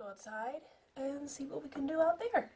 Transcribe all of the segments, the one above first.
go outside and see what we can do out there.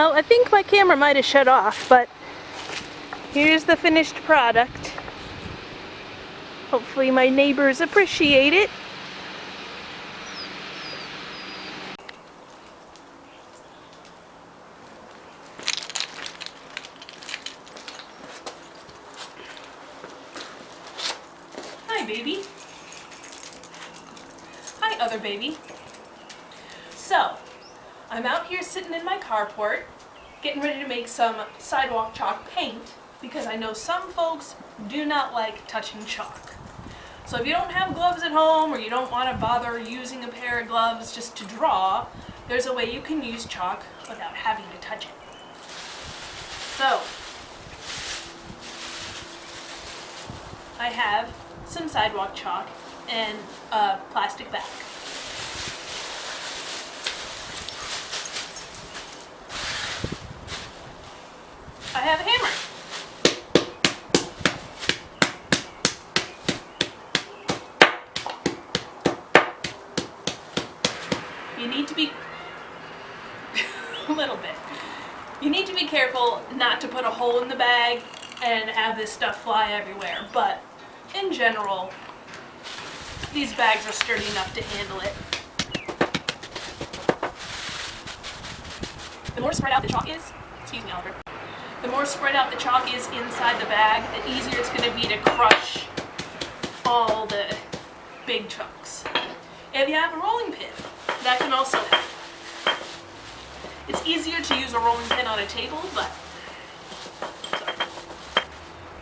Well, I think my camera might have shut off, but here's the finished product. Hopefully my neighbors appreciate it. Hi, baby. Hi, other baby. So, I'm out here sitting in my carport, getting ready to make some sidewalk chalk paint, because I know some folks do not like touching chalk. So if you don't have gloves at home, or you don't want to bother using a pair of gloves just to draw, there's a way you can use chalk without having to touch it. So, I have some sidewalk chalk and a plastic bag. I have a hammer. You need to be a little bit. You need to be careful not to put a hole in the bag and have this stuff fly everywhere, but in general, these bags are sturdy enough to handle it. The more spread out the chalk is, excuse me, Oliver, the more spread out the chalk is inside the bag, the easier it's going to be to crush all the big chunks. If you have a rolling pin, that can also help. It's easier to use a rolling pin on a table, but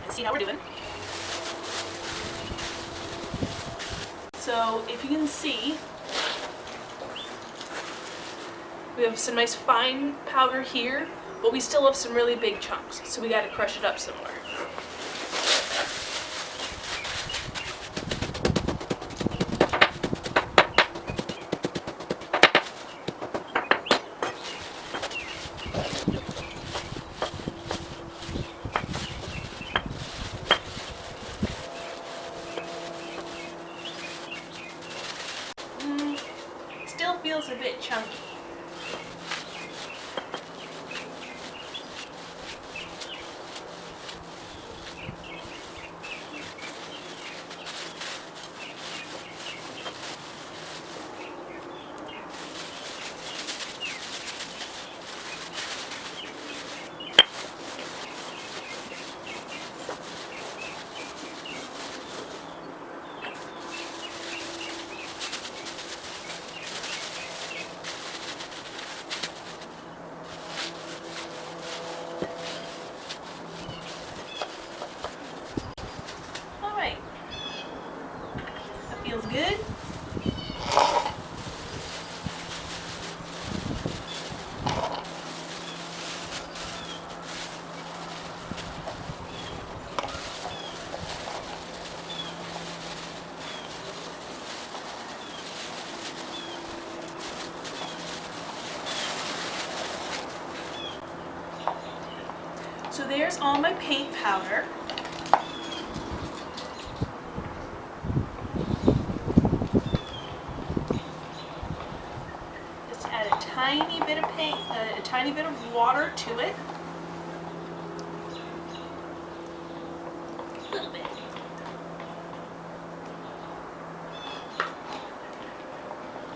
let's see how we're doing. So if you can see, we have some nice fine powder here, but we still have some really big chunks, so we got to crush it up some more. Still feels a bit chunky. Feels good. So there's all my paint powder. Tiny bit of paint, a tiny bit of water to it. A little bit.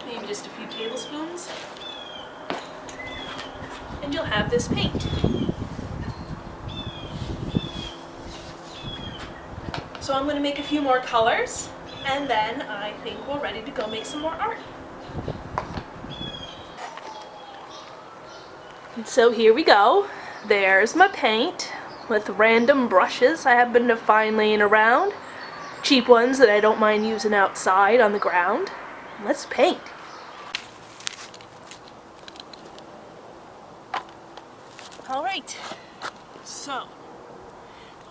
Maybe just a few tablespoons. And you'll have this paint. So I'm going to make a few more colors, and then I think we're ready to go make some more art. So here we go. There's my paint with random brushes I happen to find laying around. Cheap ones that I don't mind using outside on the ground. Let's paint. Alright, so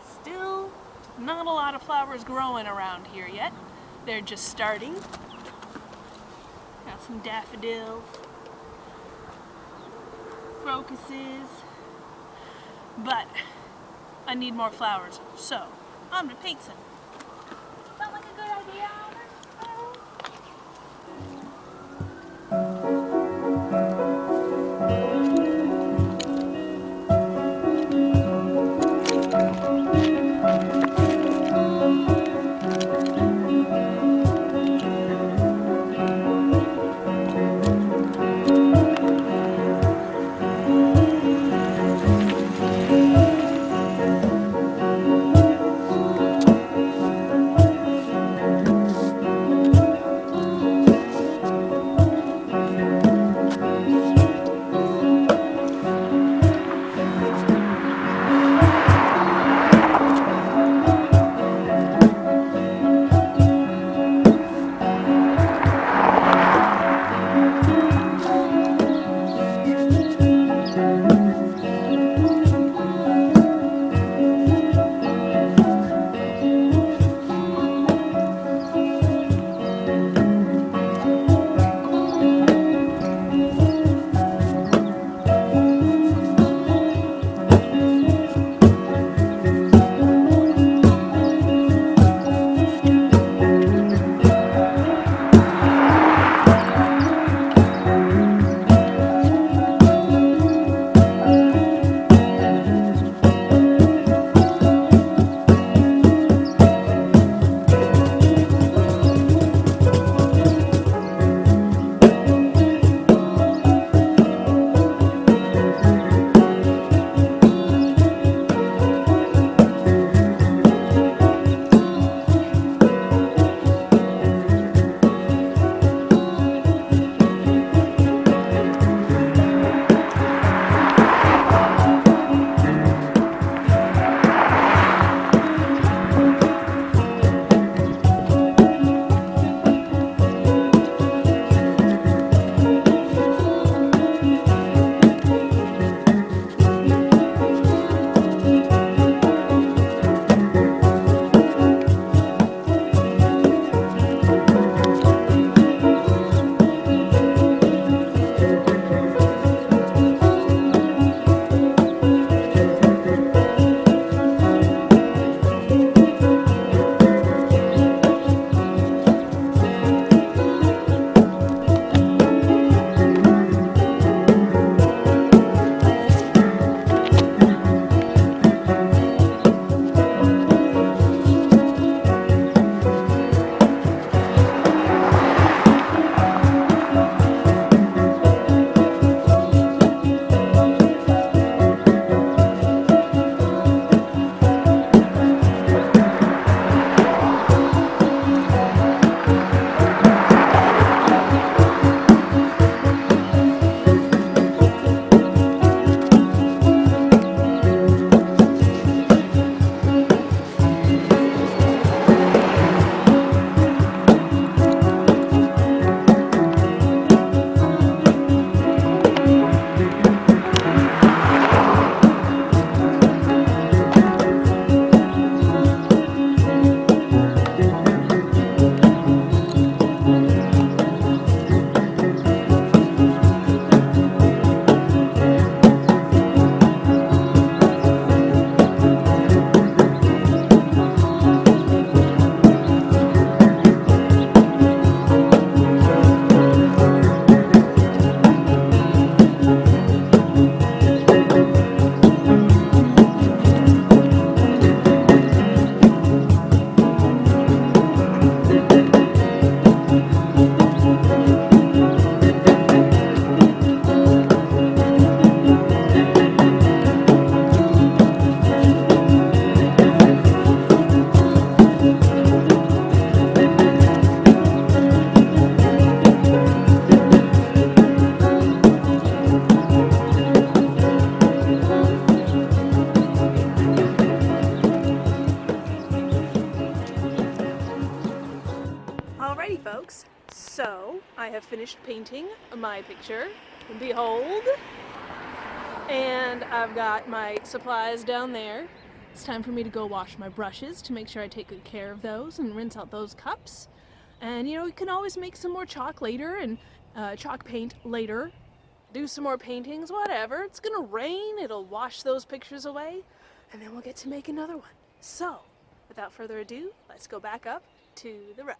still not a lot of flowers growing around here yet. They're just starting. Got some daffodils. Crocuses, but I need more flowers, so I'm gonna paint some. Sound like a good idea, Oliver? So, I have finished painting my picture. Behold. And I've got my supplies down there. It's time for me to go wash my brushes to make sure I take good care of those and rinse out those cups. And you know, you can always make some more chalk later and chalk paint later. Do some more paintings, whatever. It's gonna rain, it'll wash those pictures away, and then we'll get to make another one. So, without further ado, let's go back up to the rug.